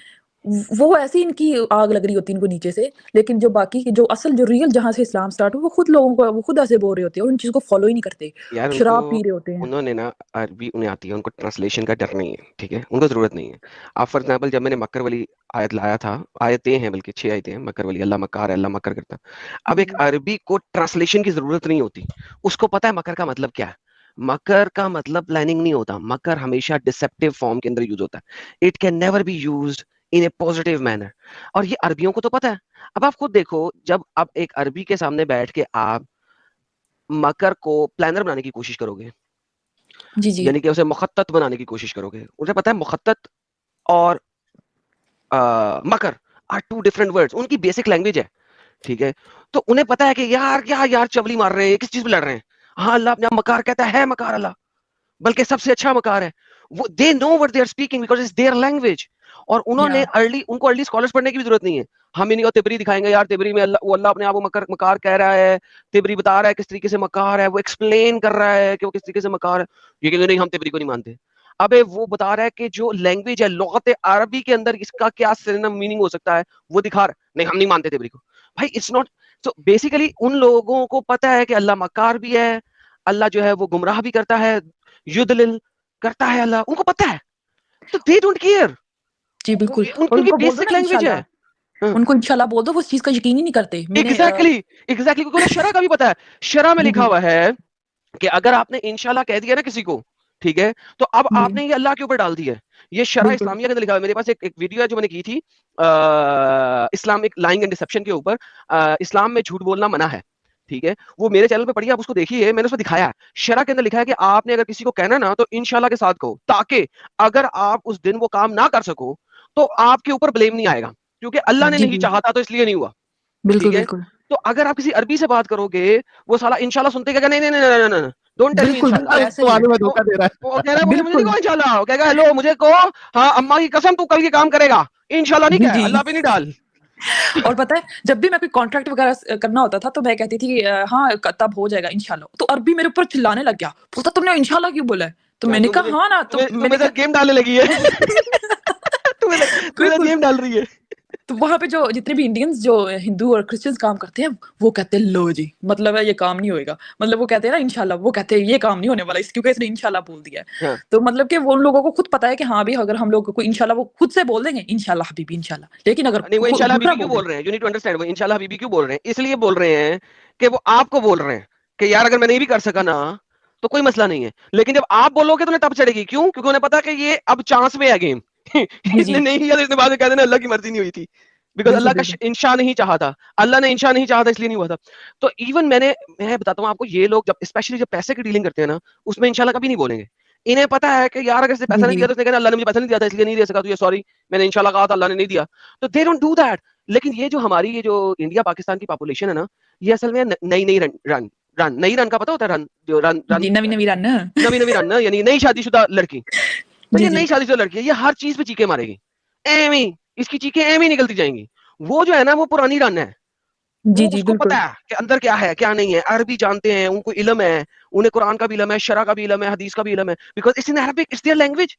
वो ऐसे इनकी आग लग रही होती है इनको नीचे से, लेकिन जो बाकी के जो असल जो रियल जहाँ से इस्लाम स्टार्ट हुआ, वो खुद लोगों को वो खुद ऐसे बोल रहे होते हैं और उन चीज़ों को फ़ॉलो ही नहीं करते। यार उनको, शराब पी रहे होते हैं। उन्होंने ना अरबी उन्हें आती है, उनको ट्रांसलेशन का डर नहीं है, ठीक है, उनको जरूरत नहीं है। आप फॉर एग्जाम्पल जब मैंने मक्कर वाली आयत लाया था, आयतें हैं बल्कि 6 आयतें हैं मक्कर वाली, अल्लाह मक्कार है, अल्लाह मक्कर करता है। अब जी, एक जी। अरबी को ट्रांसलेशन की जरूरत नहीं होती, उसको पता है मक्कर का मतलब क्या है। मकर का मतलब प्लानिंग नहीं होता, मकर हमेशा डिसेप्टिव फॉर्म के अंदर यूज होता है। It can never be used in A positive manner, और ये अरबियों को तो पता है। अब आप खुद देखो, जब आप एक अरबी के सामने बैठ के आप मकर को प्लानर बनाने की कोशिश करोगे, जी, जी। यानी कि उसे मुखत्तत बनाने की कोशिश करोगे, उसे पता है मुखत्तत और मकर आर टू डिफरेंट वर्ड्स, उनकी बेसिक लैंग्वेज है, ठीक है। तो उन्हें पता है कि यार क्या यार चवली मार रहे हैं, किस चीज पे लड़ रहे हैं। हाँ, अल्लाह अपने आप मकार कहता है मकार अल्लाह, बल्कि सबसे अच्छा मकार है। वो they know what they are speaking because it's their language. और उन्होंने या उनको अर्ली स्कॉलर्स पढ़ने की भी जरूरत नहीं है। हम इन्हीं को तिबरी दिखाएंगे, यार तिबरी में अल्लाह अपने आप को मकर मकार कह रहा है, तिबरी बता रहा है किस तरीके से मकार है, वो एक्सप्लेन कर रहा है कि वो किस तरीके से मकार है। ये कहेंगे नहीं हम तिबरी को नहीं मानते। अबे वो बता रहा है कि जो लैंग्वेज है लुगत अरबी के अंदर इसका क्या सिनोनिम मीनिंग हो सकता है, वो दिखा रहा है। नहीं हम नहीं मानते तिबरी को। भाई इट्स नॉट। तो बेसिकली उन लोगों को पता है कि अल्लाह मकार भी है, अल्लाह जो है वो गुमराह भी करता है, युदलिल करता है अल्लाह, उनको पता है। तो दे डोंट केयर, जी, बिल्कुल। और उनकी उनको बोल दो बेसिक ना लैंग्वेज है। इंशाल्लाह, उनको इंशाल्लाह बोल दो, वो इस चीज़ का यकीन ही नहीं करते। मैंने एग्जैक्टली एग्जैक्टली, क्योंकि उन्हें शरा का भी पता है। शरा में जी, लिखा जी। हुआ है कि अगर आपने इंशाल्लाह कह दिया ना किसी को, ठीक है, तो अब जी, आपने ये अल्लाह के ऊपर डाल दिया है। ये शरा बिल्कुल। इस्लामिया के अंदर लिखा हुआ है। मेरे पास एक वीडियो है जो मैंने की थी इस्लामिक लाइंग एंड डिसेप्शन के ऊपर, इस्लाम में झूठ बोलना मना है, ठीक है। वो मेरे चैनल पे पढ़िए, आप उसको देखिए, मैंने उसमें दिखाया है। शरा के अंदर लिखा है कि आपने अगर किसी को कहना ना तो इंशाल्लाह के साथ कहो, ताकि अगर आप उस दिन वो काम ना कर सको तो आपके ऊपर ब्लेम नहीं आएगा, क्योंकि अल्लाह ने जी, नहीं जी। चाहा था तो इसलिए नहीं हुआ, बिल्कुल, ठीक है। बिल्कुल। तो अगर आप किसी अरबी से बात करोगे, वो साला इंशाल्लाह सुनते कहेगा नहीं नहीं नहीं नहीं नहीं, डोंट टेल मी बिल्कुल, इंशाल्लाह। बिल्कुल ऐसा तो ही है। मालूम है वो धोखा दे रहा वो कह रहा है मुझे नहीं बिल्कुल। कहो इंशाल्लाह, वो कहेगा हेलो मुझे कहो, हाँ अम्मा की कसम तू कल ये काम करेगा, इंशाल्लाह नहीं जी, कह, जी। अल्लाह पे नहीं डाल। और पता है जब भी मैं कोई कॉन्ट्रैक्ट वगैरह करना होता था, तो मैं कहती थी हाँ, तब हो जाएगा इंशाल्लाह। तो अरबी मेरे ऊपर चिल्लाने लग गया, बोलता तुमने इंशाल्लाह क्यों बोला है? तो क्या मैंने तू मुझे कहा हाँ ना, तो तुम्हें मैंने तुम्हें साथ कहा गेम डालने लगी है। तुम्हें साथ बिल्कुल। गेम डाल रही है। तो वहाँ पे जो जितने भी इंडियंस जो हिंदू और क्रिश्चियंस काम करते हैं, वो कहते हैं लो जी, मतलब है ये काम नहीं होएगा। मतलब वो कहते हैं ना इंशाल्लाह, वो कहते हैं ये काम नहीं होने वाला क्योंकि इसने इंशाल्लाह बोल दिया है। हाँ, तो मतलब कि वो उन लोगों को खुद पता है कि हाँ भाई, अगर हम लोग को इंशाल्लाह, वो खुद से बोल देंगे इंशाल्लाह हबीबी इंशाल्लाह। लेकिन अगर नहीं वो इंशाल्लाह दूसरा हबीबी क्यों बोल दे बोल रहे हैं, यू नीड टू अंडरस्टैंड, वो इंशाल्लाह हबीबी क्यों बोल रहे हैं, इसलिए बोल रहे हैं कि वो आपको बोल रहे हैं कि यार अगर मैं नहीं भी कर सका ना तो कोई मसला नहीं है, लेकिन जब आप बोलोगे तो उन्हें तब चढ़ेगी, क्यों, क्योंकि उन्हें पता है कि ये अब चांस में है गेम। जी, इसने जी। नहीं किया तो इसने बाद में कह देना अल्लाह की मर्जी नहीं हुई थी। बिकॉज बिल्कुल अल्लाह का बिल्कुल इंशा नहीं चाहा था, अल्लाह ने इंशा नहीं चाहा था इसलिए नहीं हुआ था। तो इवन मैं बताता हूँ आपको, ये लोग जब स्पेशली जब पैसे की डीलिंग करते हैं ना, उसमें इंशाल्लाह कभी नहीं बोलेंगे। इन्हें पता है कि यार अगर इसने पैसा जी नहीं जी दिया तो उसने कहना अल्लाह ने मुझे पैसा नहीं दिया था इसलिए नहीं दे सका, तो ये सॉरी मैंने इंशाल्लाह कहा था अल्लाह ने नहीं दिया। तो दे डोंट डू दैट। लेकिन ये जो हमारी ये जो इंडिया पाकिस्तान की पॉपुलेशन है ना, ये असल में नई नई रन नई रन का पता होता है, रन जो रन रन जी नवी नवी रन नवी नवी रन ना, यानी नई शादीशुदा लड़की। तो जी ये जी नई शादीशुदा लड़की है, ये हर चीज पे चीखे मारेगी, एमी इसकी चीखें एमी निकलती जाएंगी। वो जो है ना वो पुरानी रन है, जी वो जी उसको पता बिल्कुल है कि अंदर क्या है क्या नहीं है, अरबी जानते हैं, उनको इल्म है, उन्हें कुरान का भी इल्म है, शरा का भी इल्म है, हदीस का भी इल्म है, because it's in Arabic, it's their language.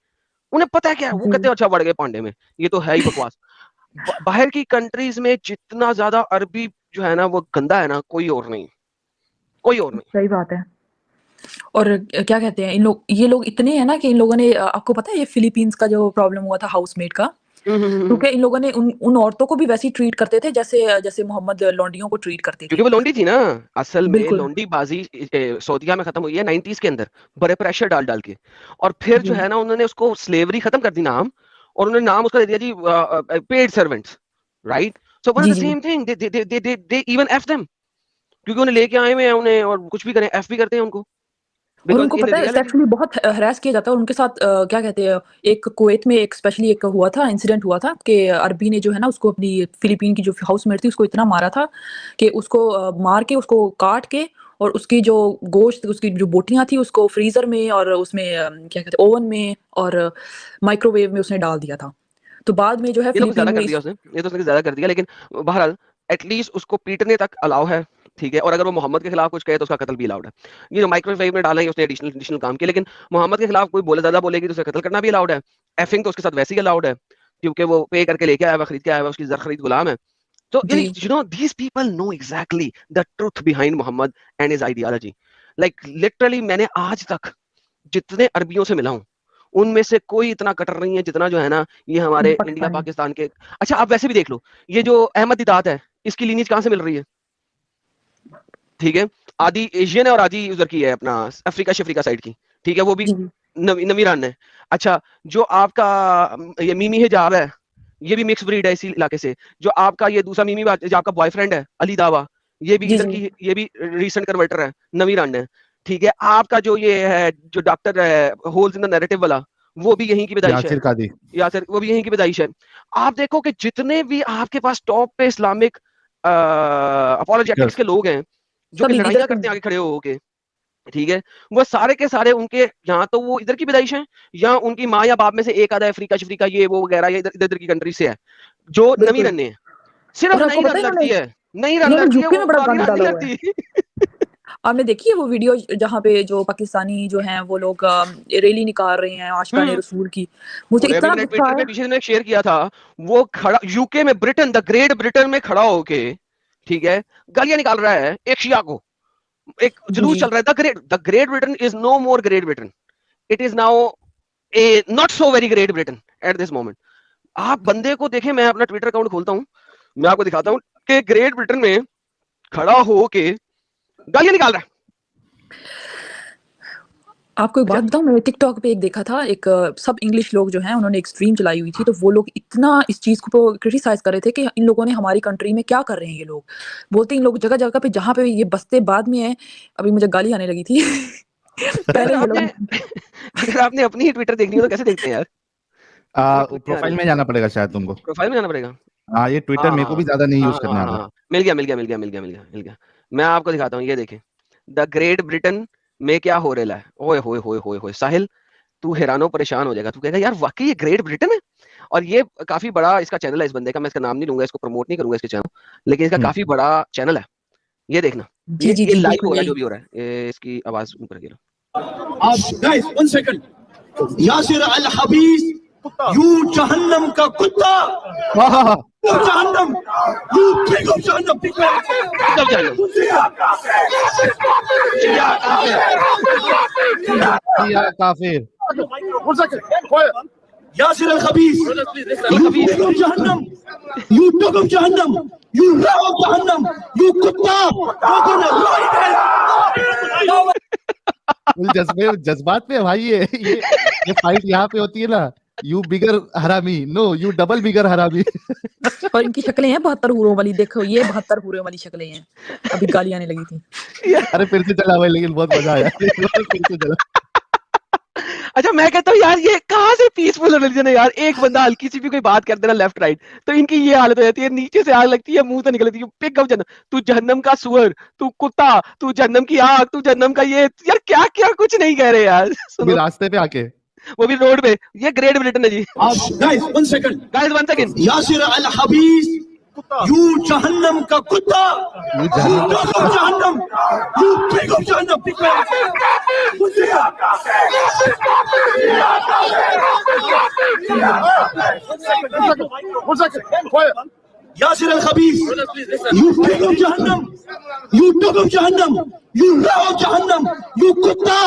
उन्हें पता है क्या है, वो जी कहते हैं अच्छा बढ़ गए पांडे में, ये तो है ही बकवास। बाहर की कंट्रीज में जितना ज्यादा अरबी जो है ना वो गंदा है ना, कोई और नहीं, कोई और नहीं। सही बात है। और क्या कहते हैं इन लोग, ये लोग इतने हैं ना कि इन लोगों ने आपको पता है ये फिलीपींस का जो प्रॉब्लम हुआ था हाउसमेट का, क्योंकि इन लोगों ने उन उन औरतों को भी वैसे ही ट्रीट करते थे जैसे जैसे मोहम्मद लौंडियों को ट्रीट करते क्योंकि थे। वो लोंडी थी ना, असल में बिल्कुल लोंडी बाजी सऊदीया में खत्म हुई है 90s के अंदर, बड़े प्रेशर डाल डाल के। और फिर जो जी है ना उन्होंने उसको स्लेवरी खत्म कर दी नाम, और उन्होंने नाम उसका दे दिया जी paid servants, right. So one जी द जी सेम थिंग, दे इवन एफ देम, क्योंकि उन्हें लेके आए हुए हैं उन्हें, और कुछ भी करें एफ भी करते हैं उनको, और बिकॉज उनको इन पता है रियलिटी। सेक्सुअली बहुत हरास किया जाता है और उनके साथ क्या कहते हैं, एक कुवैत में एक स्पेशली एक हुआ था इंसिडेंट हुआ था कि अरबी ने जो है ना उसको अपनी फिलीपीन की जो हाउसमेट थी उसको इतना मारा था कि उसको मार के उसको काट के और उसकी जो गोश्त उसकी जो बोटियां थी उसको फ्रीजर में और उसमें क्या कहते हैं ओवन में और माइक्रोवेव में उसने डाल दिया था। तो बाद में जो है ये लोग फिलीपीन ज्यादा में कर दिया उसने, ये तो उसने ज्यादा कर दिया, लेकिन बहरहाल एटलीस्ट उसको पीटने तक अलाउ है, ठीक है। और अगर वो मोहम्मद के खिलाफ कुछ कहे तो उसका कत्ल भी अलाउड है। ये जो माइक्रोवेव में डाला है उसने एडिशनल एडिशनल काम किया, लेकिन मोहम्मद के खिलाफ कोई बोले ज्यादा बोलेगी तो उसे कत्ल करना भी अलाउड है। एफिंग तो उसके साथ वैसे ही अलाउड है, क्योंकि वो पे करके लेके आया हुआ, खरीद के आया हुआ, उसकी जर खरीद गुलाम है। तो जी you know these people know exactly the truth behind Muhammad and his ideology. Like literally मैंने आज तक जितने अरबियों से मिला हूं, उनमें से कोई इतना कट्टर नहीं है जितना जो है ना ये हमारे इंडिया पाकिस्तानी पाकिस्तान के। अच्छा आप वैसे भी देख लो, ये जो अहमद दिदात है इसकी लीनेज कहां से मिल रही है, ठीक है। आधी एशियन है और आधी उधर की है अपना अफ्रीका शफ्रीका साइड की, ठीक है, वो भी जी नवी रान है। अच्छा जो आपका ये मीमी हिजाब है, ये भी मिक्स ब्रीड है इसी इलाके से। जो आपका ये दूसरा मीमी जो आपका बॉयफ्रेंड है अली दावा, ये भी जी इधर जी की, ये भी रिसेंट कन्वर्टर है, नवी रान है, ठीक है। आपका जो ये है जो डॉक्टर है होल्स इन द नैरेटिव वाला, वो भी यहीं की पैदाइश है, यासिर कादी। या सर वो भी यहीं की पैदाइश है। आप देखो कि जितने भी आपके पास टॉप पे इस्लामिक अपॉलोजेटिक्स के लोग हैं जो सब कि इधर लड़ाइयां के करते हैं आगे खड़े होके, ठीक है, वो सारे के सारे उनके यहाँ तो वो इधर की पैदाइश है, या उनकी माँ या बाप में से एक आधा अफ्रीका शफ्रीका ये वो वगैरह ये इधर इधर की कंट्री से है, जो नवी बिल्कुल। रन है। सिर्फ और आपको नई पता रन है लड़ती है, नई रन इन्होंने लड़ती है, यूके वो में बड़ा पुरानी गंद रन नहीं डाला हुआ है। लड़ती। आपने देखी है वो वीडियो जहाँ पे जो पाकिस्तानी जो हैं वो लोग रैली निकाल रहे हैं आशिकाने रसूल की, मुझे अभी इतना मैंने गुस्सा ट्विटर पे आया। पीछे दिन शेयर किया था, वो खड़ा यूके में ब्रिटेन द ग्रेट ब्रिटेन में खड़ा होके, ठीक है, गालियां निकाल रहा है एक शिया को। एक जी जुलूस जी चल रहा है, the Great Britain is no more Great Britain, it is now a not so very Great Britain at this moment. आप बंदे को देखें, मैं अपना ट्विटर अकाउंट खोलता हूं, मैं आपको दिखाता हूं कि ग्रेट ब्रिटेन में खड़ा होके गालियां निकाल रहा है। आपको एक बात बताऊं, मैंने टिकटॉक पे एक देखा था, एक सब इंग्लिश लोग जो हैं उन्होंने एक स्ट्रीम चलाई हुई थी, तो वो लोग इतना इस चीज को क्रिटिसाइज कर रहे थे कि इन लोगों ने हमारी कंट्री में क्या कर रहे हैं ये लोग। बोलते इन लोग जगह जगह पे जहाँ पे ये बसते बाद में है, अभी मुझे गाली आने लगी थी अगर पहले ये आपने लोग अगर आपने अपनी ही ट्विटर देखनी हो तो कैसे देखते हैं यार, प्रोफाइल में जाना पड़ेगा शायद तुमको। प्रोफाइल में जाना पड़ेगा। हाँ, ये ट्विटर मेरे को भी ज्यादा नहीं यूज करने आता। मिल गया मिल गया मिल गया मिल गया मिल गया मिल गया। मैं आपको दिखाता हूँ, ये देखें द ग्रेट ब्रिटेन में क्या हो रहा है। ओए होए होए होए होए साहिल, तू हैरानो परेशान हो जाएगा, तू कहेगा यार वाकई ये ग्रेट ब्रिटेन है। और ये काफी बड़ा इसका चैनल है इस बंदे का, मैं इसका नाम नहीं लूंगा, इसको प्रमोट नहीं करूंगा इसके चैनल, लेकिन इसका काफी बड़ा चैनल है। ये देखना, जी जी ये जी लाइव बिल्कुल हो रहा है यही। जो भी हो रहा है, इसकी आवाज ऊपर गिरा। गाइस 1 सेकंड, यासिर अल हबीस, यू जहन्नम का कुत्ता, यू जहन्नम, यू पिग ऑफ जहन्नम, पिग ऑफ काफिर। 1 सेकंड, यासिर अल हबीस, यू पिग ऑफ जहन्नम, यू डॉग ऑफ जहन्नम, यू रॉ ऑफ जहन्नम, यू कुत्ता, जज्बात पे भाई ये फाइट यहाँ पे होती है ना, यू बिगर हरामी, नो यू डबल बिगर हरामी। और इनकी शक्लें हैं 72 हूरों वाली, देखो ये 72 हूरों वाली शक्लें हैं। अभी गाली आने लगी थी। अरे फिर से चला भाई, लेकिन बहुत मजा आया। फिर से चला। अच्छा मैं कहता हूँ यार ये कहाँ से पीसफुल रिलीजन है यार, एक बंदा हल्की सी भी कोई बात कर देना लेफ्ट राइट तो इनकी ये हालत हो जाती है, नीचे से आग लगती है, मुंह से निकलती है, पिक अप जन्नम, तू जहन्नम का सुअर, तू कुत्ता, तू जहन्नम की आग, तू जहन्नम का ये, यार क्या क्या कुछ नहीं कह रहे यार। अभी सुनो रास्ते पे आके वो भी रोड पे, ये ग्रेट ब्रिटेन है जी। Guys one second, guys 1 second, Yasir अल हबीस, यू जहन्नम का कुत्ता, यू यू डॉग ऑफ जहन्नम, यू पिग ऑफ जहन्नम। यासिर अल हबीस, यू पिग ऑफ जहन्नम, यू डॉग ऑफ जहन्नम, यू रॉ ऑफ जहन्नम, यू कुत्ता।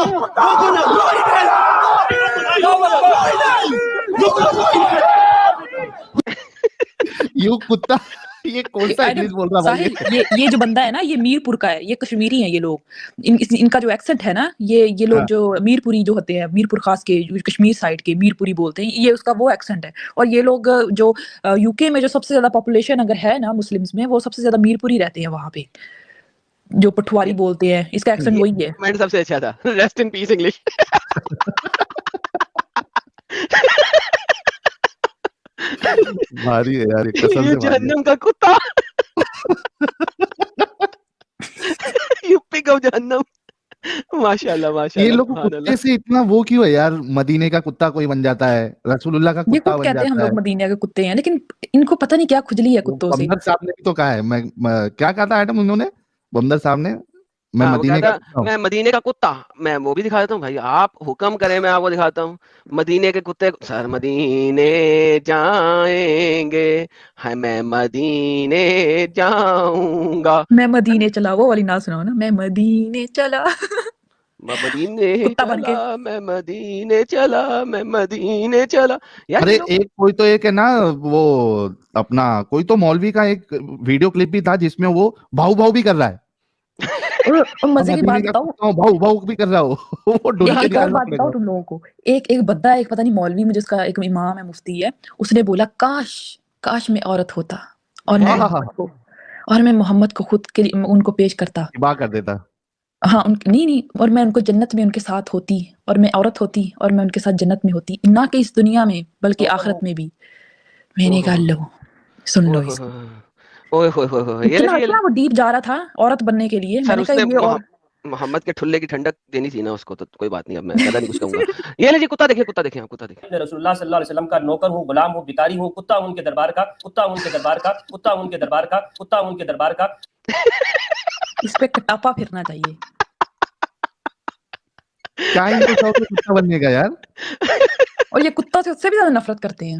यू कुत्ता, ये कौन सा इंग्लिश बोल रहा भाई? साहिल, ये जो बंदा है ना, ये मीरपुर का है, ये कश्मीरी है ये लोग। इनका जो एक्सेंट है ना, ये लोग हाँ। जो मीरपुरी जो होते हैं, मीरपुर खास के जो कश्मीर साइड के मीरपुरी बोलते हैं, ये उसका वो एक्सेंट है। और ये लोग जो यूके में जो सबसे ज्यादा पॉपुलेशन अगर है ना मुस्लिम्स में, वो सबसे ज्यादा मीरपुरी रहते हैं वहां पे, जो पठवारी बोलते हैं, इसका एक्सेंट वही है। कमेंट सबसे अच्छा था, रेस्ट इन पीस इंग्लिश। भारी है यार, ये कसम ये से भारी है। जहन्नम का कुत्ता। यू पिग ऑफ जहन्नम। माशाल्लाह ये माशाल्लाह लोग सुभान कुत्ते अल्लाह। से इतना वो क्यों है यार? मदीने का कुत्ता कोई बन जाता है, रसूलुल्लाह का ये कुत्ता खुद बन कहते हैं हम जाता है। लोग मदीना के कुत्ते हैं, लेकिन इनको पता नहीं क्या खुजली है कुत्तों से। बमदर साहब ने भी तो कहा है, क्या कहा था आइटम उन्होंने, बमदर साहब ने, मैं हाँ, वो मदीने का कहता कुत्ता हूँ। मैं मदीने का कुत्ता, मैं वो भी दिखा देता हूँ भाई, आप हुक्म करें मैं आपको दिखाता हूँ। मदीने के कुत्ते, सर मदीने जाएंगे, है मैं मदीने जाऊंगा, मैं मदीने चला, वो वाली ना सुनाओ ना, मैं मदीने चला। मैं मदीने कुत्ता बन के। चला, मैं मदीने चला, मैं मदीने चला। यार अरे ये लोग एक कोई तो एक है ना, वो अपना कोई तो मौलवी का एक वीडियो क्लिप भी था जिसमें वो भाऊ भाऊ भी कर रहा है। और मजे की मदीने बात का बताऊं, कुत्ता हूँ, भाऊ भाऊ भी कर रहा हो। वो ढूंढ के एक और निकालना बात पड़ेगा। बताऊं तुम लोगों को। एक बंदा, एक पता नहीं मौलवी में, जिसका एक इमाम है, मुफ्ती है, उसने बोला काश काश मैं औरत होता और मैं मोहम्मद को खुद के लिए उनको पेश करता। हिबा कर देता। हाँ नहीं, और मैं उनको जन्नत में उनके साथ होती, और मैं औरत होती और मैं उनके साथ जन्नत में होती, ना कि इस दुनिया में बल्कि आखिरत में भी। मैंने कहा लो, सुन लो इसको। ओए होए होए होए, ये कितना लीजिए इतना वो डीप जा रहा था औरत बनने के लिए। सर, मैंने कहा उसने ये और मोहम्मद के ठुल्ले की ठंडक देनी थी ना उसको, तो कोई बात नहीं, अब मैं ज्यादा नहीं कुछ कहूंगा। ये लीजिए कुत्ता देखिए, कुत्ता देखिए, आप कुत्ता देखिए। मैं रसूलुल्लाह सल्लल्लाहु अलैहि वसल्लम का नौकर हूँ, गुलाम हूँ, भिखारी हूँ, कुत्ता हूँ उनके दरबार का, कुत्ता हूँ उनके दरबार का, कुत्ता हूँ उनके दरबार का, कुत्ता हूँ उनके दरबार का। इस पे कटापा फिरना चाहिए। क्या इनको शौक है कुत्ता बनने का यार? और ये कुत्ता से उससे भी ज्यादा नफरत करते हैं।